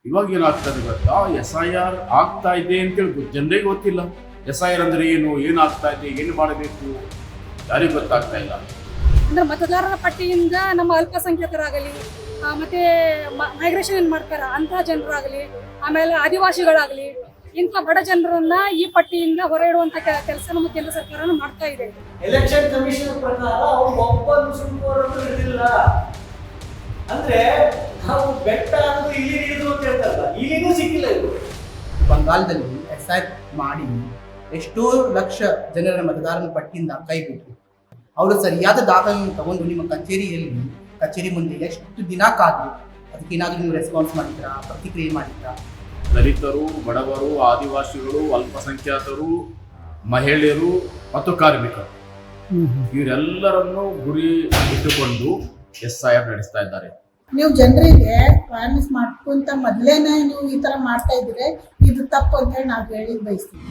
ಇವಾಗ ಏನಾಗ್ತದೆ ಗೊತ್ತಾ, SIR ಆಗ್ತಾ ಇದೆ ಅಂತೇಳಿ ಜನರಿಗೆ ಗೊತ್ತಿಲ್ಲ. SIR ಅಂದ್ರೆ ಏನು, ಏನಾಗ್ತಾ ಇದೆ, ಏನು ಮಾಡಬೇಕು ಯಾರಿಗೂ ಗೊತ್ತಾಗ್ತಾ ಇಲ್ಲ. ಅಂದ್ರೆ ಮತದಾರರ ಪಟ್ಟಿಯಿಂದ ನಮ್ಮ ಅಲ್ಪಸಂಖ್ಯಾತರಾಗಲಿ ಮತ್ತೆ ಮೈಗ್ರೇಷನ್ ಏನ್ ಮಾಡ್ತಾರ ಅಂತ ಜನರಾಗಲಿ, ಆಮೇಲೆ ಆದಿವಾಸಿಗಳಾಗಲಿ, ಇಂಥ ಬಡ ಜನರನ್ನ ಈ ಪಟ್ಟಿಯಿಂದ ಹೊರ ಇಡುವಂತ ಕೆಲಸ ನಮ್ಮ ಕೇಂದ್ರ ಸರ್ಕಾರ ಮಾಡ್ತಾ ಇದೆ. ಎಲೆಕ್ಷನ್ ಕಮಿಷನ್ ಪ್ರಕಾರ ಅವ್ರು ಒಬ್ಬ ನುಸುಳುಕೋರನ್ನು ಹಿಡಿದಿಲ್ಲ ಅಂದ್ರೆ ನಾವು ಬೆಟ್ಟ ಅನ್ನೋದು ಇಲ್ಲಿ ಹಿಡಿದ್ರು ಅಂತ ಹೇಳ್ತಾರಲ್ಲ, ಇಲ್ಲಿನೂ ಸಿಕ್ಕಿಲ್ಲ ಇದು. ಬಂಗಾಳದಲ್ಲಿ SIR ಮಾಡಿ ಎಷ್ಟೋ ಲಕ್ಷ ಜನರ ಮತದಾರನ ಪಟ್ಟಿಯಿಂದ ಕೈಬಿಟ್ರು. ಅವರು ಸರಿಯಾದ ದಾಖಲೆಯನ್ನು ತಗೊಂಡು ನಿಮ್ಮ ಕಚೇರಿ ಮುಂದೆ ಎಷ್ಟು ದಿನ ಕಾದ್ರು, ಅದಕ್ಕೇನಾದ್ರೂ ನೀವು ರೆಸ್ಪಾನ್ಸ್ ಮಾಡಿದ್ರಾ, ಪ್ರತಿಕ್ರಿಯೆ ಮಾಡಿದ್ರಾ? ದಲಿತರು, ಬಡವರು, ಆದಿವಾಸಿಗಳು, ಅಲ್ಪಸಂಖ್ಯಾತರು, ಮಹಿಳೆಯರು ಮತ್ತು ಕಾರ್ಮಿಕರು ಇವರೆಲ್ಲರನ್ನು ಗುರಿ ಇಟ್ಟುಕೊಂಡು SIR ನಡೆಸ್ತಾ ಇದ್ದಾರೆ. ನೀವು ಜನರಿಗೆ ಅವೇರ್ನೆಸ್ ಮಾಡ್ಕೊಂತ ಮೊದಲೇನೆ ನೀವು ಈ ತರ ಮಾಡ್ತಾ ಇದ್ರೆ ಇದು ತಪ್ಪು ಅಂತ ಹೇಳಿ ನಾವು ಹೇಳಿ ಬಯಸ್ತೀವಿ.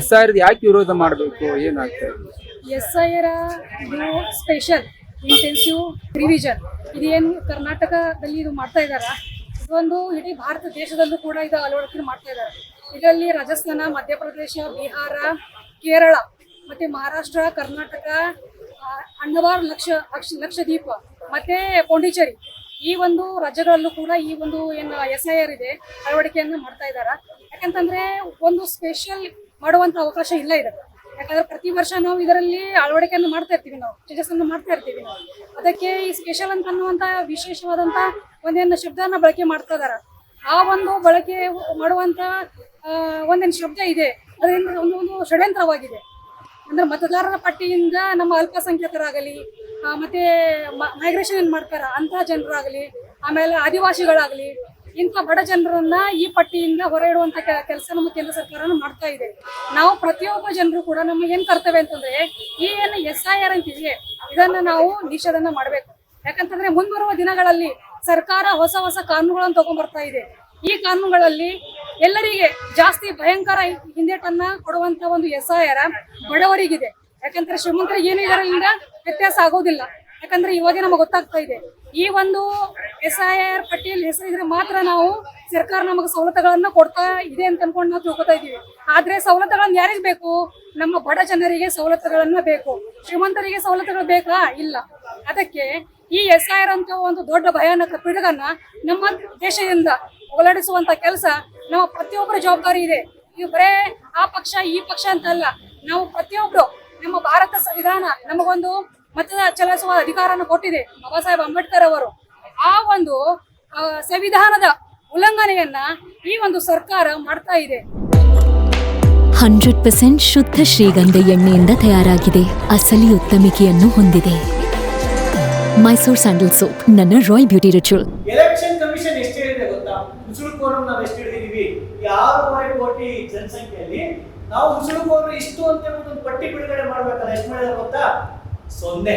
SIR ಯಾಕೆ ವಿರೋಧ ಮಾಡಬೇಕು, ಏನಾಗ್ತದೆ? SIR ಇದು ಸ್ಪೆಷಲ್ ಇಂಟೆನ್ಸಿವ್ ರಿವಿಷನ್ ಇದೇನು ಕರ್ನಾಟಕದಲ್ಲಿ ಇದು ಮಾಡ್ತಾ ಇದಾರ, ಇದೊಂದು ಇಡೀ ಭಾರತ ದೇಶದಲ್ಲೂ ಕೂಡ ಇದು ಅಳವಡಿಕೆ ಮಾಡ್ತಾ ಇದ್ದಾರೆ. ಇದರಲ್ಲಿ ರಾಜಸ್ಥಾನ, ಮಧ್ಯಪ್ರದೇಶ, ಬಿಹಾರ, ಕೇರಳ ಮತ್ತೆ ಮಹಾರಾಷ್ಟ್ರ, ಕರ್ನಾಟಕ, ಅಂಡಮಾನ್, ಲಕ್ಷದ್ವೀಪ ಮತ್ತೆ ಪಾಂಡಿಚೇರಿ ಈ ಒಂದು ರಾಜ್ಯಗಳಲ್ಲೂ ಕೂಡ ಈ ಒಂದು ಏನು SIR ಇದೆ ಅಳವಡಿಕೆಯನ್ನು ಮಾಡ್ತಾ ಇದ್ದಾರೆ. ಯಾಕಂತಂದ್ರೆ ಒಂದು ಸ್ಪೆಷಲ್ ಮಾಡುವಂತ ಅವಕಾಶ ಇಲ್ಲ ಇದಕ್ಕೆ. ಯಾಕಂದ್ರೆ ಪ್ರತಿ ವರ್ಷ ನಾವು ಇದರಲ್ಲಿ ಅಳವಡಿಕೆಯನ್ನು ಮಾಡ್ತಾ ಇರ್ತೀವಿ, ನಾವು ಚೇಂಜಸ್ ಅನ್ನು ಮಾಡ್ತಾ ಇರ್ತೀವಿ ನಾವು. ಅದಕ್ಕೆ ಈ ಸ್ಪೆಷಲ್ ಅಂತ ಅನ್ನುವಂತ ವಿಶೇಷವಾದಂತ ಒಂದೇನು ಶಬ್ದನ ಬಳಕೆ ಮಾಡ್ತಾ ಇದಾರ. ಆ ಒಂದು ಬಳಕೆ ಮಾಡುವಂತ ಒಂದೇನು ಶಬ್ದ ಇದೆ, ಅದರಿಂದ ಒಂದು ಷಡ್ಯಂತ್ರವಾಗಿದೆ. ಅಂದ್ರೆ ಮತದಾರರ ಪಟ್ಟಿಯಿಂದ ನಮ್ಮ ಅಲ್ಪಸಂಖ್ಯಾತರಾಗಲಿ ಮತ್ತೆ ಮೈಗ್ರೇಷನ್ ಏನ್ ಮಾಡ್ತಾರ ಅಂತ ಜನರಾಗಲಿ, ಆಮೇಲೆ ಆದಿವಾಸಿಗಳಾಗಲಿ, ಇಂಥ ಬಡ ಜನರನ್ನ ಈ ಪಟ್ಟಿಯಿಂದ ಹೊರ ಇಡುವಂತ ಕೆಲಸ ನಮ್ಮ ಕೇಂದ್ರ ಸರ್ಕಾರ ಮಾಡ್ತಾ ಇದೆ. ನಾವು ಪ್ರತಿಯೊಬ್ಬ ಜನರು ಕೂಡ ನಮ್ಮ ಏನ್ ಕರ್ತವ್ಯ ಅಂತಂದ್ರೆ ಈ ಏನು SIR ಅಂತಿದೆ ಇದನ್ನ ನಾವು ನಿಷೇಧನ ಮಾಡ್ಬೇಕು. ಯಾಕಂತಂದ್ರೆ ಮುಂಬರುವ ದಿನಗಳಲ್ಲಿ ಸರ್ಕಾರ ಹೊಸ ಹೊಸ ಕಾನೂನುಗಳನ್ನು ತಗೊಂಡ್ಬರ್ತಾ ಇದೆ. ಈ ಕಾನೂನುಗಳಲ್ಲಿ ಎಲ್ಲರಿಗೆ ಜಾಸ್ತಿ ಭಯಂಕರ ಹಿಂದೇಟನ್ನ ಕೊಡುವಂತ ಒಂದು SIR ಬಡವರಿಗಿದೆ. ಯಾಕಂದ್ರೆ ಶ್ರೀಮಂತರಿಗೆ ಏನು ಇದರಿಂದ ವ್ಯತ್ಯಾಸ ಆಗೋದಿಲ್ಲ. ಯಾಕಂದ್ರೆ ಇವಾಗ ನಮಗೆ ಗೊತ್ತಾಗ್ತಾ ಇದೆ ಈ ಒಂದು SIR ಪಟ್ಟಿಯಲ್ಲಿ ಹೆಸರಿದ್ರೆ ಮಾತ್ರ ನಾವು ಸರ್ಕಾರ ನಮಗೆ ಸವಲತ್ತುಗಳನ್ನ ಕೊಡ್ತಾ ಇದೆ ಅಂತ ಅನ್ಕೊಂಡು ನಾವು ತಿಳ್ಕೊತಾ ಇದೀವಿ. ಆದ್ರೆ ಸವಲತ್ತುಗಳನ್ನ ಯಾರಿಗೆ ಬೇಕು? ನಮ್ಮ ಬಡ ಜನರಿಗೆ ಸವಲತ್ತುಗಳನ್ನ ಬೇಕು. ಶ್ರೀಮಂತರಿಗೆ ಸವಲತ್ತುಗಳು ಬೇಕಾ? ಇಲ್ಲ. ಅದಕ್ಕೆ ಈ SIR ಅಂತ ಒಂದು ದೊಡ್ಡ ಭಯಾನಕ ಪಿಡುಗನ್ನ ನಮ್ಮ ದೇಶದಿಂದ ಹೋಗಲಾಡಿಸುವಂತ ಕೆಲಸ ನಮ್ಮ ಪ್ರತಿಯೊಬ್ಬರ ಜವಾಬ್ದಾರಿ ಇದೆ. ಇದು ಬರೇ ಆ ಪಕ್ಷ ಈ ಪಕ್ಷ ಅಂತಲ್ಲ, ನಾವು ಪ್ರತಿಯೊಬ್ರು ನಮ್ಮ ಭಾರತ ಸಂವಿಧಾನ ನಮಗೊಂದು ಮತ ಚಲಾಯಿಸುವ ಅಧಿಕಾರನ ಕೊಟ್ಟಿದೆ ಬಾಬಾ ಸಾಹೇಬ್ ಅಂಬೇಡ್ಕರ್ ಅವರು. ಆ ಒಂದು ಸಂವಿಧಾನದ ಉಲ್ಲಂಘನೆಯನ್ನ ಈ ಒಂದು ಸರ್ಕಾರ ಮಾಡ್ತಾ ಇದೆ. 100% ಶುದ್ಧ ಶ್ರೀಗಂಧ ಎಣ್ಣೆಯಿಂದ ತಯಾರಾಗಿದೆ. ಅಸಲಿ ಉತ್ತಮಿಕೆಯನ್ನು ಹೊಂದಿದೆ. ಮೈಸೂರ್ ಸ್ಯಾಂಡಲ್ ಸೋಪ್, ನನ್ನ royal beauty ritual. Election commission ಎಷ್ಟು ಹೇಳಿದೆ ಗೊತ್ತಾ? ನುಸುಳುಕೋರನ್ನು ನಾವು ಎಷ್ಟು ಹಿಡಿದಿದ್ದೀವಿ? 6.5 ಕೋಟಿ ಜನಸಂಖ್ಯೆಯಲ್ಲಿ ನಾವು ನುಸುಳುಕೋರರು ಇಷ್ಟು ಅಂತ ಒಂದು ಪಟ್ಟಿ ಬಿಡುಗಡೆ ಮಾಡ್ಬೇಕಲ್ಲ, ಎಷ್ಟು ಮಾಡಿದಾರೆ ಗೊತ್ತಾ? 0.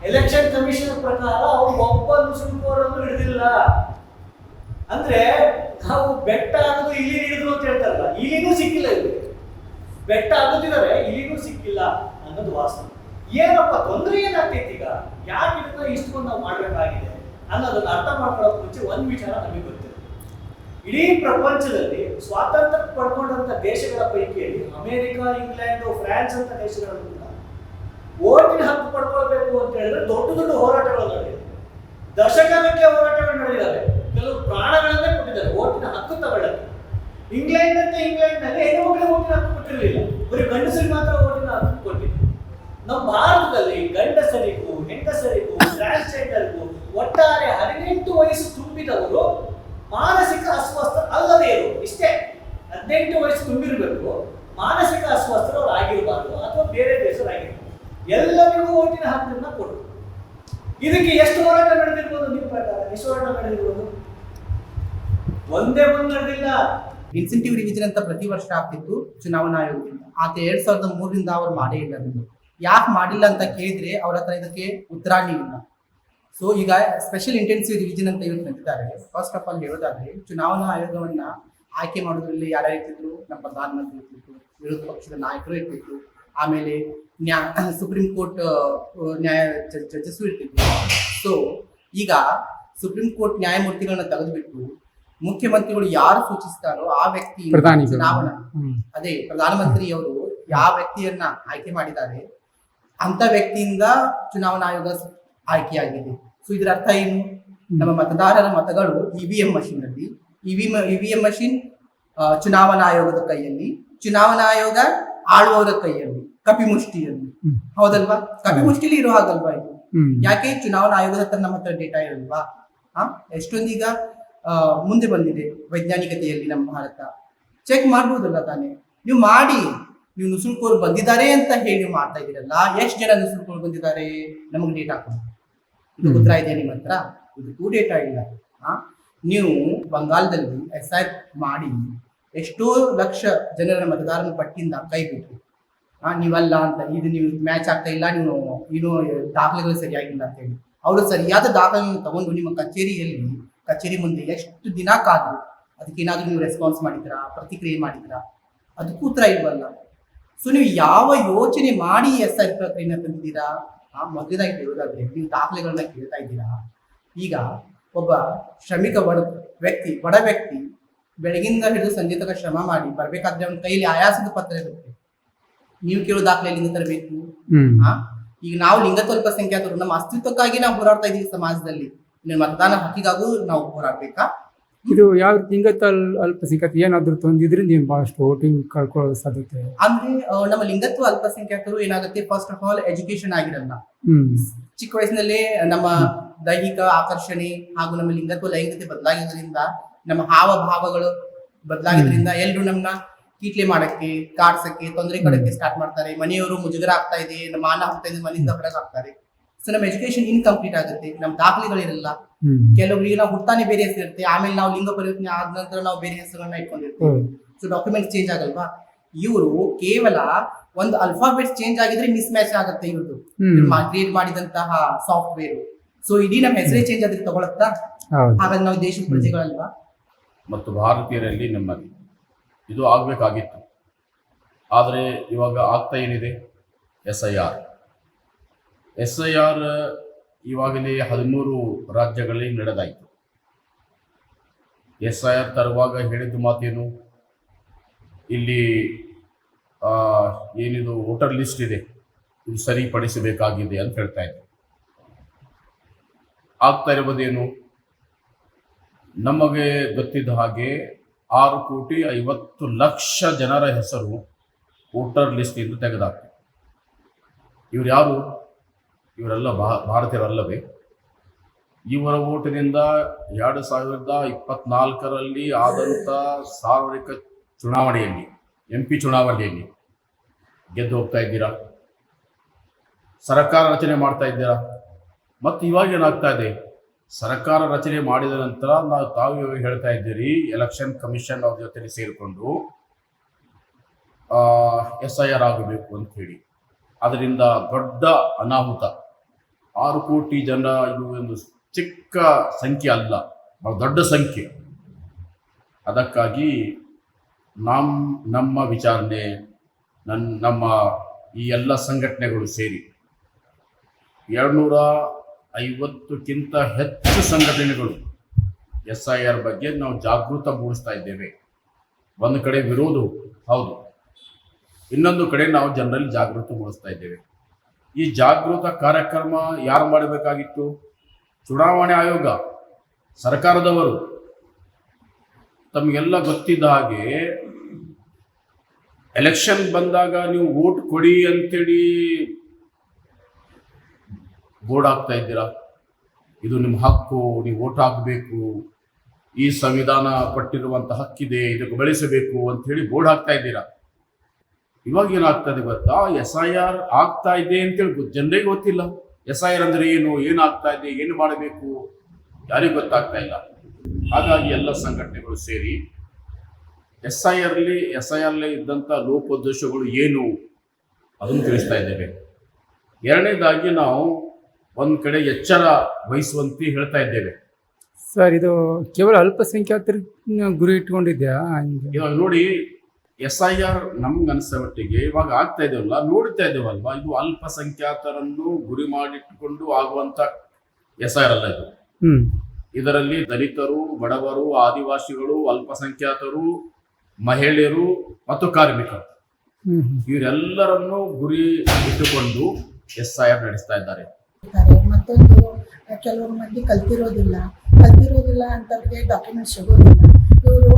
ಎಲೆಕ್ಷನ್ ಕಮಿಷನ್ ಪ್ರಕಾರ ಅವ್ರು ಒಬ್ಬ ನುಸುಳುಕೋರನ್ನು ಹಿಡಿದಿಲ್ಲ ಅಂದ್ರೆ ನಾವು ಬೆಟ್ಟ ಅನ್ನೋದು ಇಲ್ಲಿ ಹಿಡಿದ್ರು ಅಂತ ಹೇಳ್ತಾರಲ್ಲ, ಇಲ್ಲಿನೂ ಸಿಕ್ಕಿಲ್ಲ. ಇದು ಬೆಟ್ಟ ಆಗುತ್ತಿದ್ದಾರೆ, ಇಲ್ಲಿನೂ ಸಿಕ್ಕಿಲ್ಲ ಅನ್ನೋದು ವಾಸ್ತವ. ಏನಪ್ಪ ತೊಂದರೆ ಏನಾಗ್ತೈತಿ ಈಗ? ಯಾಕೆ ಇದನ್ನ ಇಷ್ಟೊಂದು ನಾವು ಮಾಡಬೇಕಾಗಿದೆ ಅನ್ನೋದನ್ನ ಅರ್ಥ ಮಾಡ್ಕೊಳ್ಳೋಕೆ ಮುಂಚೆ ಒಂದು ವಿಚಾರ ನಮಗೆ ಗೊತ್ತಿದೆ. ಇಡೀ ಪ್ರಪಂಚದಲ್ಲಿ ಸ್ವಾತಂತ್ರ್ಯ ಪಡ್ಕೊಂಡಂತ ದೇಶಗಳ ಪೈಕಿಯಲ್ಲಿ ಅಮೆರಿಕ, ಇಂಗ್ಲೆಂಡ್, ಫ್ರಾನ್ಸ್ ಅಂತ ದೇಶಗಳು ಕೂಡ ಓಟಿನ ಹಕ್ಕು ಪಡ್ಕೊಳ್ಬೇಕು ಅಂತ ಹೇಳಿದ್ರೆ ದೊಡ್ಡ ದೊಡ್ಡ ಹೋರಾಟಗಳು ನಡೆದಿದೆ. ದಶಕಕ್ಕೆ ಹೋರಾಟಗಳು ನಡೆದಿದ್ದಾವೆ. ಕೆಲವು ಪ್ರಾಣಗಳನ್ನೇ ಕೊಟ್ಟಿದ್ದಾರೆ ಓಟಿನ ಹಕ್ಕು ತಗೊಳ್ಳಕ್ಕೆ. ಇಂಗ್ಲೆಂಡ್ನಲ್ಲಿ ಹೆಣ್ಣು ಮಕ್ಕಳಿಗೆ ಓಟಿನ ಹಕ್ಕು ಕೊಟ್ಟಿರಲಿಲ್ಲ, ಬರೀ ಗಂಡಸರಿಗೆ ಮಾತ್ರ ಓಟಿನ ಹಕ್ಕು ಕೊಟ್ಟಿದ್ರು. ನಮ್ಮ ಭಾರತದಲ್ಲಿ ಗಂಡಸರಿಗೂ ಹೆಂಗಸರಿಗೂ ಟ್ರಾನ್ಸ್ಜೆಂಡರ್ಗೂ ಒಟ್ಟಾರೆ 18 ವಯಸ್ಸು ತುಂಬಿದವರು ಮಾನಸಿಕ ಅಸ್ವಸ್ಥ ಅಲ್ಲದೇ ಇರು, ಇಷ್ಟೇ 18 ವಯಸ್ಸು ತುಂಬಿರಬೇಕು, ಮಾನಸಿಕ ಅಸ್ವಸ್ಥರು ಆಗಿರಬಾರ್ದು ಅಥವಾ ಬೇರೆ ದೇಶರಾಗಿರ್ಬೋದು, ಎಲ್ಲರಿಗೂ ಓಟಿನ ಹಕ್ಕನ್ನ ಕೊಡು. ಇದಕ್ಕೆ ಎಷ್ಟು ಹೋರಾಟ ನಡೆದಿರ್ಬೋದು? ನಿಮ್ಮ ಪ್ರಕಾರ ಎಷ್ಟು ಹೋರಾಟ ನಡೆದಿರ್ಬೋದು? ಒಂದೇ ಒಂದು ನಡೆದಿಲ್ಲ. ಇನ್ಸೆಂಟಿವ್ ರಿವಿಷನ್ ಅಂತ ಪ್ರತಿ ವರ್ಷ ಆಗ್ತಿತ್ತು ಚುನಾವಣಾ ಆಯೋಗದಿಂದ. ಆತ 2003ರಿಂದ ಅವ್ರು ಮಾಡೇ ಇಲ್ಲ. ಅದನ್ನು ಯಾಕೆ ಮಾಡಿಲ್ಲ ಅಂತ ಕೇಳಿದ್ರೆ ಅವ್ರ ಹತ್ರ ಇದಕ್ಕೆ ಉತ್ತರ ನೀಡಿಲ್ಲ. ಸೊ ಈಗ ಸ್ಪೆಷಲ್ ಇಂಟೆನ್ಸಿವ್ ರಿವಿಷನ್ ಅಂತ ಇವತ್ತು ನಿಂತಿದ್ದಾರೆ. ಫಸ್ಟ್ ಆಫ್ ಆಲ್ ಹೇಳೋದಾದ್ರೆ, ಚುನಾವಣಾ ಆಯೋಗವನ್ನ ಆಯ್ಕೆ ಮಾಡೋದ್ರಲ್ಲಿ ಯಾರ್ಯಾರು ಇರ್ತಿದ್ರು? ನಮ್ಮ ಪ್ರಧಾನಮಂತ್ರಿ ಇರ್ತಿದ್ರು, ವಿರೋಧ ಪಕ್ಷದ ನಾಯಕರು ಇರ್ತಿದ್ರು, ಆಮೇಲೆ ಸುಪ್ರೀಂ ಕೋರ್ಟ್ ನ್ಯಾಯ ಜಡ್ಜಸ್ ಇರ್ತಿದ್ರು. ಸೊ ಈಗ ಸುಪ್ರೀಂ ಕೋರ್ಟ್ ನ್ಯಾಯಮೂರ್ತಿಗಳನ್ನ ತೆಗೆದುಬಿಟ್ಟು ಮುಖ್ಯಮಂತ್ರಿಗಳು ಯಾರು ಸೂಚಿಸ್ತಾರೋ ಆ ವ್ಯಕ್ತಿ ಪ್ರಧಾನಿಗಳು. ಚುನಾವಣಾ ಹ್ಮ್. ಅದೇ ಪ್ರಧಾನಮಂತ್ರಿಯವರು ಯಾವ ವ್ಯಕ್ತಿಯನ್ನ ಆಯ್ಕೆ ಮಾಡಿದ್ದಾರೆ ಅಂತ ವ್ಯಕ್ತಿಯಿಂದ ಚುನಾವಣಾ ಆಯೋಗ ಆಯ್ಕೆಯಾಗಿದೆ. ಸೊ ಇದರ ಅರ್ಥ ಏನು? ನಮ್ಮ ಮತದಾರರ ಮತಗಳು ಇವಿಎಂ ಮಷಿನ್ ಅಲ್ಲಿ, ಇವಿಎಂ ಮಷಿನ್ ಚುನಾವಣಾ ಆಯೋಗದ ಕೈಯಲ್ಲಿ, ಚುನಾವಣಾ ಆಯೋಗ ಆಳುವವರ ಕೈಯಲ್ಲಿ, ಕಪಿಮುಷ್ಟಿಯಲ್ಲಿ. ಹೌದಲ್ವಾ? ಕಪಿಮುಷ್ಟಿಲಿ ಇರೋ ಹಾಗಲ್ವಾ ಇದು? ಹ್ಮ್. ಯಾಕೆ ಚುನಾವಣಾ ಆಯೋಗದ ಹತ್ರ ನಮ್ಮ ಹತ್ರ ಡೇಟಾ ಇರಲ್ವಾ? ಎಷ್ಟೊಂದೀಗ ಮುಂದೆ ಬಂದಿದೆ ವೈಜ್ಞಾನಿಕತೆಯಲ್ಲಿ ನಮ್ಮ ಭಾರತ. ಚೆಕ್ ಮಾಡ್ಬೋದಲ್ಲ ತಾನೇ? ನೀವು ಮಾಡಿ. ನೀವು ನುಸುಳುಕೋರು ಬಂದಿದ್ದಾರೆ ಅಂತ ಹೇಳಿ ನೀವು ಮಾಡ್ತಾ ಇದ್ದೀರಲ್ಲ, ಎಷ್ಟು ಜನ ನುಸುಳುಕೋರು ಬಂದಿದ್ದಾರೆ ನಮಗೆ ಡೇಟಾ ಕೊಡಿ. ಇದು ಉತ್ತರ ಇದೆ ನಿಮ್ಮ ಹತ್ರ? ಇದಕ್ಕೂ ಡೇಟಾ ಇಲ್ಲ. ನೀವು ಬಂಗಾಳದಲ್ಲಿ SI ಮಾಡಿ ಎಷ್ಟೋ ಲಕ್ಷ ಜನರ ಮತದಾರನ ಪಟ್ಟಿಯಿಂದ ಕೈ ಬಿಟ್ರು. ನೀವಲ್ಲ ಅಂತ, ಇದು ನೀವು ಮ್ಯಾಚ್ ಆಗ್ತಾ ಇಲ್ಲ, ನೀವು ಏನು ದಾಖಲೆಗಳು ಸರಿಯಾಗಿಲ್ಲ ಅಂತ ಹೇಳಿ ಅವರು ಸರಿಯಾದ ದಾಖಲೆಗಳನ್ನು ತಗೊಂಡು ನಿಮ್ಮ ಕಚೇರಿ ಮುಂದೆ ಎಷ್ಟು ದಿನ ಕಾದ್ರು ಅದಕ್ಕೇನಾದ್ರೂ ನೀವು ರೆಸ್ಪಾನ್ಸ್ ಮಾಡಿದ್ದೀರಾ, ಪ್ರತಿಕ್ರಿಯೆ ಮಾಡಿದ್ದೀರಾ? ಅದಕ್ಕೂ ಉತ್ತರ ಇಲ್ವಲ್ಲ. ಸೊ ನೀವು ಯಾವ ಯೋಚನೆ ಮಾಡಿ SI ಪ್ರಕ್ರಿಯೆನ ತಂದಿದ್ದೀರಾ? ಮೊದಲಾಗಿ ಹೇಳೋದಾದ್ರೆ ನೀವು ದಾಖಲೆಗಳನ್ನ ಕೇಳ್ತಾ ಇದ್ದೀರಾ. ಈಗ ಒಬ್ಬ ಶ್ರಮಿಕ ಬಡ ವ್ಯಕ್ತಿ ಬೆಳಗಿಂದ ಹಿಡಿದು ಸಂಜೆ ತನಕ ಶ್ರಮ ಮಾಡಿ ಬರ್ಬೇಕಾದ್ರೆ ಅವನ ಕೈಯಲ್ಲಿ ಆಯಾಸದ ಪತ್ರ ಇರುತ್ತೆ. ನೀವು ಕೇಳೋ ದಾಖಲೆ ಎಲ್ಲಿಂದ ತರಬೇಕು? ಈಗ ನಾವು ಲಿಂಗತ್ವ ಅಲ್ಪಸಂಖ್ಯಾತರು ನಮ್ಮ ಅಸ್ತಿತ್ವಕ್ಕಾಗಿ ನಾವು ಹೋರಾಡ್ತಾ ಇದೀವಿ ಸಮಾಜದಲ್ಲಿ. ಮತದಾನ ಹಕ್ಕಿಗಾಗೂ ನಾವು ಹೋರಾಡ್ಬೇಕಾ? ಇದು ಯಾವ ಲಿಂಗತ್ವ ಅಲ್ಪಸಂಖ್ಯಾತ ಏನಾದ್ರು ತಂದಿದ್ರಿಂದ ನೀವು ಬಹಳಷ್ಟು ವೋಟಿಂಗ್ ಕಳ್ಕೊಳ್ಳೋ ಸಾಧ್ಯತೆ? ಅಂದ್ರೆ ನಮ್ಮ ಲಿಂಗತ್ವ ಅಲ್ಪಸಂಖ್ಯಾತರು ಏನಾಗುತ್ತೆ, ಫಸ್ಟ್ ಆಫ್ ಆಲ್ ಎಜುಕೇಶನ್ ಆಗಿರಲ್ಲ. ಚಿಕ್ಕ ವಯಸ್ಸಿನಲ್ಲೇ ನಮ್ಮ ದೈಹಿಕ ಆಕರ್ಷಣೆ ಹಾಗೂ ನಮ್ಮ ಲಿಂಗತ್ವ ಲೈಂಗಿಕತೆ ಬದಲಾಗಿದ್ರಿಂದ, ನಮ್ಮ ಹಾವಭಾವಗಳು ಬದಲಾಗಿದ್ರಿಂದ ಎಲ್ಲರೂ ನಮ್ಮನ್ನ ಕೀಟ್ಲೆ ಮಾಡಕ್ಕೆ, ಕಾಡ್ಸಕ್ಕೆ, ತೊಂದರೆ ಕೊಡಕ್ಕೆ ಸ್ಟಾರ್ಟ್ ಮಾಡ್ತಾರೆ. ಮನೆಯವರು ಮುಜುಗರ ಆಗ್ತಾ ಇದೆ, ನಮ್ಮ ಮಾನ ಹೋಗ್ತಾ ಇದೆ, ಮನೆಯಿಂದ ಹೊರಗೆ ಹಾಕ್ತಾರೆ. ಸೊ ನಮ್ಮ ಎಜುಕೇಶನ್ ಇನ್ಕಂಪ್ಲೀಟ್ ಆಗುತ್ತೆ, ನಮ್ಮ ದಾಖಲೆಗಳಿರಲ್ಲ. ಕೆಲವರಿಗೆ ನಾವು ಹುಟ್ಟಾನೆ ಬೇರೆ ಹೆಸರು ಇರುತ್ತೆ, ಆಮೇಲೆ ನಾವು ಲಿಂಗ ಪರಿವರ್ತನೆ ಆದ ನಂತರ ನಾವು ಬೇರೆ ಹೆಸರುಗಳನ್ನ ಇಟ್ಕೊಂಡಿರ್ತೀವಿ. ಸೊ ಡಾಕ್ಯುಮೆಂಟ್ಸ್ ಚೇಂಜ್ ಆಗಲ್ವಾ? ಇವರು ಕೇವಲ ಒಂದು ಅಲ್ಫಾಬೆಟ್ಸ್ ಚೇಂಜ್ ಆಗಿದ್ರೆ ಮಿಸ್ ಮ್ಯಾಚ್ ಆಗುತ್ತೆ ಇವ್ರದ್ದು ಕ್ರಿಯೇಟ್ ಮಾಡಿದಂತಹ ಸಾಫ್ಟ್ವೇರ್. ಸೊ ಇಡೀ ನಮ್ಮ ಹೆಸರೇ ಚೇಂಜ್ ಆದ್ರೆ ತಗೊಳತ್ತಾ? ಹಾಗಾಗಿ ನಾವು ದೇಶದ ಪ್ರಜೆಗಳಲ್ವಾ? ಮತ್ತು ಭಾರತೀಯರಲ್ಲಿ ನೆಮ್ಮದಿ ಇದು ಆಗಬೇಕಾಗಿತ್ತು. ಆದರೆ ಇವಾಗ ಆಗ್ತಾ ಏನಿದೆ, SIR ಇವಾಗಲೇ 13 ರಾಜ್ಯಗಳಲ್ಲಿ ನಡೆದಾಯಿತು. SIR ತರುವಾಗ ಹೇಳಿದ್ದು ಮಾತೇನು? ಇಲ್ಲಿ ಏನಿದು ವೋಟರ್ ಲಿಸ್ಟ್ ಇದೆ ಇದು ಸರಿಪಡಿಸಬೇಕಾಗಿದೆ ಅಂತ ಹೇಳ್ತಾ ಇದ್ದೆ. ಆಗ್ತಾ ಇರುವುದೇನು? ನಮಗೆ ಗೊತ್ತಿದ್ದ ಹಾಗೆ 6,50,00,000 ಜನರ ಹೆಸರು ವೋಟರ್ ಲಿಸ್ಟಿಂದ ತೆಗೆದಾಕ್ತಾರೆ. ಇವರು ಯಾರು? ಇವರೆಲ್ಲ ಭಾರತೀಯರಲ್ಲವೇ? ಇವರ ಓಟಿನಿಂದ 2024ರಲ್ಲಿ ಆದಂಥ ಸಾರ್ವತ್ರಿಕ ಚುನಾವಣೆಯಲ್ಲಿ MP ಚುನಾವಣೆಯಲ್ಲಿ ಗೆದ್ದು ಹೋಗ್ತಾ ಇದ್ದೀರಾ, ಸರ್ಕಾರ ರಚನೆ ಮಾಡ್ತಾ ಇದ್ದೀರಾ. ಮತ್ತು ಇವಾಗ ಏನಾಗ್ತಾ ಇದೆ, ಸರ್ಕಾರ ರಚನೆ ಮಾಡಿದ ನಂತರ ತಾವು ಹೇಳ್ತಾ ಇದ್ದೀರಿ ಎಲೆಕ್ಷನ್ ಕಮಿಷನ್ ಅವ್ರ ಜೊತೆ ಸೇರಿಕೊಂಡು SIR ಆಗಬೇಕು ಅಂತ ಹೇಳಿ. ಅದರಿಂದ ದೊಡ್ಡ ಅನಾಹುತ. 6 ಕೋಟಿ ಜನ ಇದು ಒಂದು ಚಿಕ್ಕ ಸಂಖ್ಯೆ ಅಲ್ಲ, ಬಹಳ ದೊಡ್ಡ ಸಂಖ್ಯೆ. ಅದಕ್ಕಾಗಿ ನಮ್ಮ ವಿಚಾರಣೆ, ನಮ್ಮ ಈ ಎಲ್ಲ ಸಂಘಟನೆಗಳು ಸೇರಿ 250ಕ್ಕಿಂತ ಹೆಚ್ಚು ಸಂಘಟನೆಗಳು SIR ಬಗ್ಗೆ ನಾವು ಜಾಗೃತ ಮೂಡಿಸ್ತಾ ಇದ್ದೇವೆ. ಒಂದು ಕಡೆ ವಿರೋಧ ಹೌದು, ಇನ್ನೊಂದು ಕಡೆ ನಾವು ಜನರಲ್ಲಿ ಜಾಗೃತಿ ಮೂಡಿಸ್ತಾ ಇದ್ದೇವೆ. ಈ ಜಾಗೃತ ಕಾರ್ಯಕ್ರಮ ಯಾರು ಮಾಡಬೇಕಾಗಿತ್ತು? ಚುನಾವಣೆ ಆಯೋಗ, ಸರ್ಕಾರದವರು. ತಮಗೆಲ್ಲ ಗೊತ್ತಿದ್ದ ಹಾಗೆ ಎಲೆಕ್ಷನ್ ಬಂದಾಗ ನೀವು ವೋಟ್ ಕೊಡಿ ಅಂತೇಳಿ ಬೋರ್ಡ್ ಹಾಕ್ತಾ ಇದ್ದೀರಾ. ಇದು ನಿಮ್ಮ ಹಕ್ಕು, ನೀವು ವೋಟ್ ಹಾಕಬೇಕು, ಈ ಸಂವಿಧಾನ ಕೊಟ್ಟಿರುವಂಥ ಹಕ್ಕಿದೆ, ಇದಕ್ಕೆ ಬಳಸಬೇಕು ಅಂತ ಹೇಳಿ ಬೋರ್ಡ್ ಹಾಕ್ತಾ ಇದ್ದೀರಾ. ಇವಾಗ ಏನಾಗ್ತದೆ ಗೊತ್ತಾ, SIR ಆಗ್ತಾ ಇದೆ ಅಂತೇಳಿ ಜನರಿಗೆ ಗೊತ್ತಿಲ್ಲ. SIR ಅಂದ್ರೆ ಏನು, ಏನಾಗ್ತಾ ಇದೆ, ಏನು ಮಾಡಬೇಕು ಯಾರಿಗೂ ಗೊತ್ತಾಗ್ತಾ ಇಲ್ಲ. ಹಾಗಾಗಿ ಎಲ್ಲ ಸಂಘಟನೆಗಳು ಸೇರಿ SIR ಇದ್ದಂಥ ಲೋಪದೋಷಗಳು ಏನು ಅದನ್ನು ತಿಳಿಸ್ತಾ ಇದ್ದೇವೆ. ಎರಡನೇದಾಗಿ ನಾವು ಒಂದು ಕಡೆ ಎಚ್ಚರ ವಹಿಸುವಂತೆ ಹೇಳ್ತಾ ಇದ್ದೇವೆ. ಸರ್, ಇದು ಕೇವಲ ಅಲ್ಪಸಂಖ್ಯಾತರಿಗೆ ಗುರಿ ಇಟ್ಕೊಂಡಿದ್ಯಾ? ಇವಾಗ ನೋಡಿ, SIR ನಮ್ಗೆ ಅನಿಸೋ ಮಟ್ಟಿಗೆ ಇವಾಗ ಆಗ್ತಾ ಇದ್ದೇವಲ್ಲ, ನೋಡ್ತಾ ಇದ್ದೇವಲ್ವಾ, ಇದು ಅಲ್ಪಸಂಖ್ಯಾತರನ್ನು ಗುರಿ ಮಾಡಿಟ್ಟುಕೊಂಡು ಆಗುವಂತ SIR ಅಲ್ಲ ಇದು. ಇದರಲ್ಲಿ ದಲಿತರು, ಬಡವರು, ಆದಿವಾಸಿಗಳು, ಅಲ್ಪಸಂಖ್ಯಾತರು, ಮಹಿಳೆಯರು ಮತ್ತು ಕಾರ್ಮಿಕರು ಇವರೆಲ್ಲರನ್ನು ಗುರಿ ಇಟ್ಟುಕೊಂಡು SIR ನಡೆಸ್ತಾ ಇದ್ದಾರೆ. ಮತ್ತೊಂದು ಕೆಲವರು ಮಂದಿ ಕಲ್ತಿರೋದಿಲ್ಲ ಅಂತವ್ರಿಗೆ ಡಾಕ್ಯುಮೆಂಟ್ ಸಿಗೋದಿಲ್ಲ. ಇವರು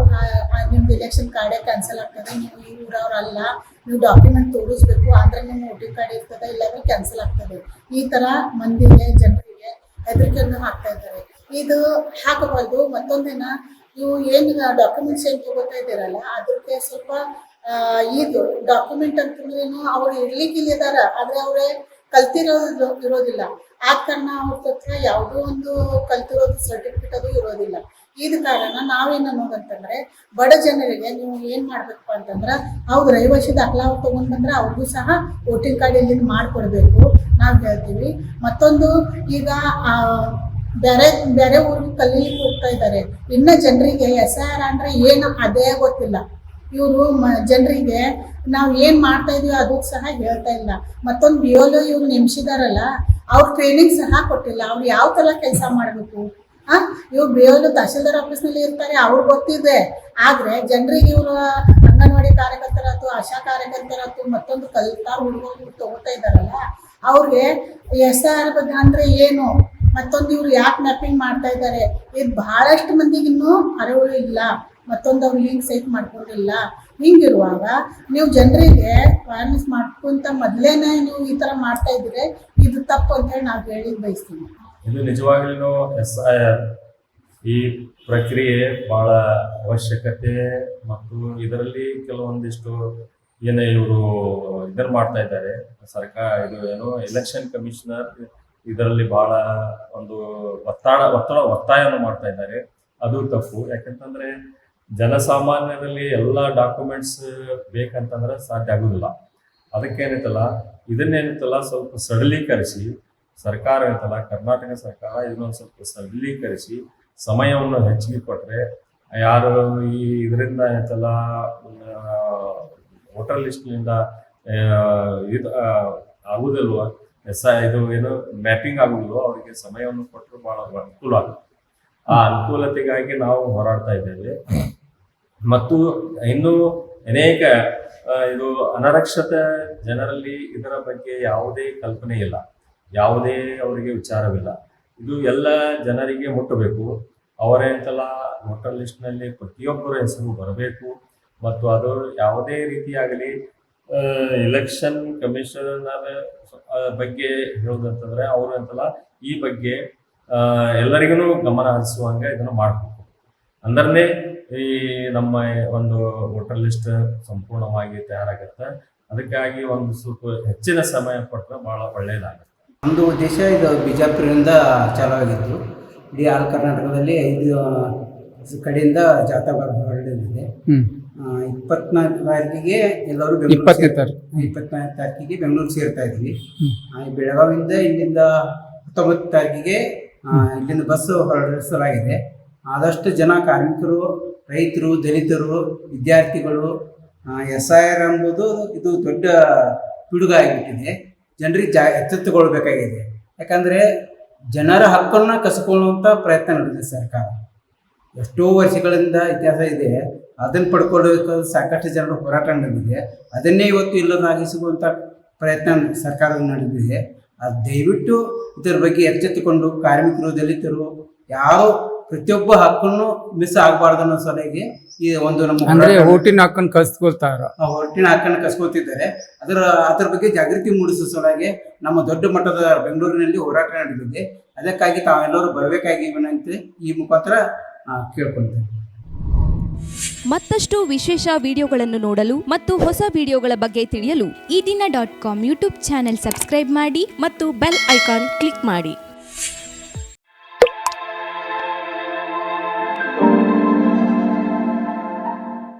ನಿಮ್ದು ಎಲೆಕ್ಷನ್ ಕಾರ್ಡೇ ಕ್ಯಾನ್ಸಲ್ ಆಗ್ತದೆ, ನೀವು ಈ ಊರವ್ರಲ್ಲ, ನೀವು ಡಾಕ್ಯುಮೆಂಟ್ ತೋರಿಸ್ಬೇಕು, ಅಂದ್ರೆ ನಿಮ್ಮ ವೋಟಿಂಗ್ ಕಾರ್ಡ್ ಇರ್ತದೆ, ಇಲ್ಲಾಂದ್ರೆ ಕ್ಯಾನ್ಸಲ್ ಆಗ್ತದೆ. ಈ ಥರ ಮಂದಿಗೆ, ಜನರಿಗೆ ಹೆದರಿಕೆಯನ್ನು ಹಾಕ್ತಾ ಇದ್ದಾರೆ. ಇದು ಹಾಕಬಾರ್ದು. ಮತ್ತೊಂದಿನ ನೀವು ಏನು ಡಾಕ್ಯುಮೆಂಟ್ಸ್ ಏನು ತಗೋತಾ ಇದ್ದೀರಲ್ಲ, ಅದಕ್ಕೆ ಸ್ವಲ್ಪ ಇದು ಡಾಕ್ಯುಮೆಂಟ್ ಅಂತಂದ್ರೇನು ಅವ್ರು ಇರ್ಲಿಕ್ಕಿಲ್ಲಿದಾರ, ಆದರೆ ಅವರೇ ಇರೋದಿಲ್ಲ. ಆದ ಕಾರಣ ಅವ್ರ ಹತ್ರ ಯಾವುದೋ ಒಂದು ಕಲ್ತಿರೋದು ಸರ್ಟಿಫಿಕೇಟ್ ಅದು ಇರೋದಿಲ್ಲ. ಇದ ಕಾರಣ ನಾವೇನು ಅನ್ನೋದಂತಂದ್ರೆ, ಬಡ ಜನರಿಗೆ ನೀವು ಏನು ಮಾಡಬೇಕಪ್ಪ ಅಂತಂದ್ರೆ, ಅವ್ರು ರೈವರ್ಷ ದಾಖಲೆ ಅವ್ರು ತೊಗೊಂಡು ಬಂದ್ರೆ ಅವ್ರಿಗೂ ಸಹ ವೋಟಿಂಗ್ ಕಾರ್ಡ್ ಇಲ್ಲಿಂದ ಮಾಡಿಕೊಡ್ಬೇಕು ನಾವು ಹೇಳ್ತೀವಿ. ಮತ್ತೊಂದು, ಈಗ ಬೇರೆ ಊರಿಗೆ ಕಲೀಲಿಕ್ಕೆ ಹೋಗ್ತಾ ಇದ್ದಾರೆ. ಇನ್ನು ಜನರಿಗೆ SIR ಅಂದರೆ ಏನು ಅದೇ ಗೊತ್ತಿಲ್ಲ. ಇವರು ಜನರಿಗೆ ನಾವು ಏನು ಮಾಡ್ತಾ ಇದೀವಿ ಅದು ಸಹ ಹೇಳ್ತಾ ಇಲ್ಲ. ಮತ್ತೊಂದು BLO ಇವ್ರು ನೇಮಿಸಿದಾರಲ್ಲ, ಅವ್ರ ಟ್ರೈನಿಂಗ್ ಸಹ ಕೊಟ್ಟಿಲ್ಲ. ಅವ್ರು ಯಾವ ಥರ ಕೆಲಸ ಮಾಡಬೇಕು. ಇವ್ರು BLO ತಹಶೀಲ್ದಾರ್ ಆಫೀಸ್ನಲ್ಲಿ ಇರ್ತಾರೆ, ಅವ್ರಿಗೆ ಗೊತ್ತಿದೆ. ಆದರೆ ಜನರಿಗೆ ಇವರು ಅಂಗನವಾಡಿ ಕಾರ್ಯಕರ್ತರಾಯ್ತು, ಆಶಾ ಕಾರ್ಯಕರ್ತರಾಯ್ತು, ಮತ್ತೊಂದು ಕಲಿತಾ ಹುಡುಗರು ತಗೋತಾ ಇದ್ದಾರಲ್ಲ, ಅವ್ರಿಗೆ SIR ಬಗ್ಗೆ ಅಂದರೆ ಏನು, ಮತ್ತೊಂದು ಇವ್ರು ಯಾಕೆ ಮ್ಯಾಪಿಂಗ್ ಮಾಡ್ತಾ ಇದ್ದಾರೆ, ಇದು ಬಹಳಷ್ಟು ಮಂದಿಗೆ ಇನ್ನೂ ಅರಿವು ಇಲ್ಲ. ಮತ್ತೊಂದು ಅವ್ರು ಲಿಂಕ್ ಸೈಟ್ ಮಾಡ್ಕೊಂಡಿಲ್ಲ. ಹಿಂಗಿರುವಾಗ ನೀವು ಜನರಿಗೆ ಅವೇರ್ನೆಸ್ ಮಾಡ್ಕೊಂತ ಮೊದಲೇನೆ ನೀವು ಈ ಥರ ಮಾಡ್ತಾ ಇದ್ರೆ ಇದು ತಪ್ಪು ಅಂತ ಹೇಳಿ ನಾವು ಹೇಳಿ ಬಯಸ್ತೀವಿ. ಇದು ನಿಜವಾಗ್ಲೂ SIR ಈ ಪ್ರಕ್ರಿಯೆ ಬಹಳ ಅವಶ್ಯಕತೆ, ಮತ್ತು ಇದರಲ್ಲಿ ಕೆಲವೊಂದಿಷ್ಟು ಏನು ಇವರು ಇದನ್ನು ಮಾಡ್ತಾ ಇದ್ದಾರೆ ಸರ್ಕಾರ, ಇದು ಏನು ಎಲೆಕ್ಷನ್ ಕಮಿಷನರ್ ಇದರಲ್ಲಿ ಬಹಳ ಒಂದು ಒತ್ತಾಯವನ್ನು ಮಾಡ್ತಾ ಇದ್ದಾರೆ. ಅದು ತಪ್ಪು. ಯಾಕಂತಂದ್ರೆ ಜನಸಾಮಾನ್ಯರಲ್ಲಿ ಎಲ್ಲ ಡಾಕ್ಯುಮೆಂಟ್ಸ್ ಬೇಕಂತಂದ್ರೆ ಸಾಧ್ಯ ಆಗುದಿಲ್ಲ. ಅದಕ್ಕೇನಿತ್ತಲ್ಲ, ಇದನ್ನೇನಿತ್ತಲ್ಲ ಸ್ವಲ್ಪ ಸರಳೀಕರಿಸಿ, ಸರ್ಕಾರ ಇರ್ತಲ್ಲ, ಕರ್ನಾಟಕ ಸರ್ಕಾರ ಇದನ್ನೊಂದು ಸ್ವಲ್ಪ ಸರಳೀಕರಿಸಿ ಸಮಯವನ್ನು ಹೆಚ್ಚಿಗೆ ಕೊಟ್ಟರೆ, ಯಾರು ಈ ಇದರಿಂದ ಏನಂತಲ್ಲ ವೋಟರ್ ಲಿಸ್ಟ್ನಿಂದ ಇದು ಆಗುದಿಲ್ವ, ಇದು ಏನು ಮ್ಯಾಪಿಂಗ್ ಆಗುದಿಲ್ವೋ ಅವರಿಗೆ ಸಮಯವನ್ನು ಕೊಟ್ಟರು ಬಹಳ ಅನುಕೂಲ ಆಗುತ್ತೆ. ಆ ಅನುಕೂಲತೆಗಾಗಿ ನಾವು ಹೋರಾಡ್ತಾ ಇದ್ದೇವೆ. ಮತ್ತು ಇನ್ನೂ ಅನೇಕ ಇದು ಅನಕ್ಷತ ಜನರಲ್ಲಿ ಇದರ ಬಗ್ಗೆ ಯಾವುದೇ ಕಲ್ಪನೆ ಇಲ್ಲ, ಯಾವುದೇ ಅವರಿಗೆ ವಿಚಾರವಿಲ್ಲ. ಇದು ಎಲ್ಲ ಜನರಿಗೆ ಮುಟ್ಟಬೇಕು. ಅವರೇಂತಲ್ಲ ವೋಟರ್ ಲಿಸ್ಟ್ನಲ್ಲಿ ಪ್ರತಿಯೊಬ್ಬರ ಹೆಸರು ಬರಬೇಕು. ಮತ್ತು ಅದು ಯಾವುದೇ ರೀತಿಯಾಗಲಿ ಎಲೆಕ್ಷನ್ ಕಮಿಷನರ್ ಬಗ್ಗೆ ಹೇಳೋದಂತಂದ್ರೆ ಅವರು ಅಂತಲ್ಲ ಈ ಬಗ್ಗೆ ಎಲ್ಲರಿಗೂ ಗಮನ ಹರಿಸುವಂಗೆ ಇದನ್ನು ಮಾಡಬೇಕು. ಅಂದ್ರೆ ಈ ನಮ್ಮ ಒಂದು ವೋಟರ್ ಲಿಸ್ಟ್ ಸಂಪೂರ್ಣವಾಗಿ ತಯಾರಾಗುತ್ತೆ. ಅದಕ್ಕಾಗಿ ಒಂದು ಸ್ವಲ್ಪ ಹೆಚ್ಚಿನ ಸಮಯ ಕೊಟ್ಟರೆ ಭಾಳ ಒಳ್ಳೆಯದಾಗುತ್ತೆ. ಒಂದು ಉದ್ದೇಶ ಇದು ಬಿಜಾಪುರದಿಂದ ಚಾಲುವಾಗಿತ್ತು. ಇಡೀ ಆಲ್ ಕರ್ನಾಟಕದಲ್ಲಿ 5 ಕಡೆಯಿಂದ ಜಾಥಾ ಹೊರಡಿದೆ. 24 ತಾರೀಕಿಗೆ ಎಲ್ಲರೂ 24 ತಾರೀಕಿಗೆ ಬೆಂಗಳೂರು ಸೇರ್ತಾ ಇದ್ವಿ. ಬೆಳಗಾವಿಯಿಂದ ಇಲ್ಲಿಂದ 19 ತಾರೀಕಿಗೆ ಇಲ್ಲಿಂದ ಬಸ್ ಹೊರಡಿಸಲಾಗಿದೆ. ಆದಷ್ಟು ಜನ ಕಾರ್ಮಿಕರು, ರೈತರು, ದಲಿತರು, ವಿದ್ಯಾರ್ಥಿಗಳು SIR ಎಂಬುದು ಇದು ದೊಡ್ಡ ಪಿಡುಗ ಆಗಿಬಿಟ್ಟಿದೆ. ಜನರಿಗೆ ಎಚ್ಚೆತ್ತುಕೊಳ್ಬೇಕಾಗಿದೆ. ಯಾಕಂದರೆ ಜನರ ಹಕ್ಕನ್ನು ಕಸಿಕೊಳ್ಳುವಂಥ ಪ್ರಯತ್ನ ನಡೆದಿದೆ ಸರ್ಕಾರ. ಎಷ್ಟೋ ವರ್ಷಗಳಿಂದ ಇತಿಹಾಸ ಇದೆ. ಅದನ್ನು ಪಡ್ಕೊಳ್ಳೋಕೆ ಸಾಕಷ್ಟು ಜನರು ಹೋರಾಟ ನಡೆದಿದೆ. ಅದನ್ನೇ ಇವತ್ತು ಇಲ್ಲದಾಗಿಸುವಂಥ ಪ್ರಯತ್ನ ಸರ್ಕಾರದ ನಡೆದಿದೆ. ಅದು ದಯವಿಟ್ಟು ಇದರ ಬಗ್ಗೆ ಎಚ್ಚೆತ್ತುಕೊಂಡು ಕಾರ್ಮಿಕರು, ದಲಿತರು ಯಾರು ಪ್ರತಿಯೊಬ್ಬ ಹಕ್ಕನ್ನು ಮಿಸ್ ಆಗಬಾರ್ದು ಅನ್ನೋ ಸಲಹೆಗೆ ಈ ಒಂದು ನಮ್ಮ ಓಟಿನ ಹಕ್ಕನ್ನು ಕಸ್ಕೊಳ್ತಾರ ಹೊರಟಿನ ಹಕ್ಕನ್ನು ಕಸ್ಕೊಳ್ತಿದ್ದಾರೆ. ಅದರ ಬಗ್ಗೆ ಜಾಗೃತಿ ಮೂಡಿಸುವ ಸಲುವಾಗಿ ನಮ್ಮ ದೊಡ್ಡ ಮಟ್ಟದ ಬೆಂಗಳೂರಿನಲ್ಲಿ ಹೋರಾಟ ನಡೆದಿದೆ. ಅದಕ್ಕಾಗಿ ತಾವೆಲ್ಲರೂ ಬರಬೇಕಾಗಿ ವಿನಂತಿ ಈ ಮುಖಾಂತರ ಕೇಳ್ಕೊಳ್ತೇವೆ. ಮತ್ತಷ್ಟು ವಿಶೇಷ ವಿಡಿಯೋಗಳನ್ನು ನೋಡಲು ಮತ್ತು ಹೊಸ ವಿಡಿಯೋಗಳ ಬಗ್ಗೆ ತಿಳಿಯಲು ಈ ದಿನ .com ಯೂಟ್ಯೂಬ್ ಚಾನೆಲ್ ಸಬ್ಸ್ಕ್ರೈಬ್ ಮಾಡಿ ಮತ್ತು ಬೆಲ್ ಐಕಾನ್ ಕ್ಲಿಕ್ ಮಾಡಿ.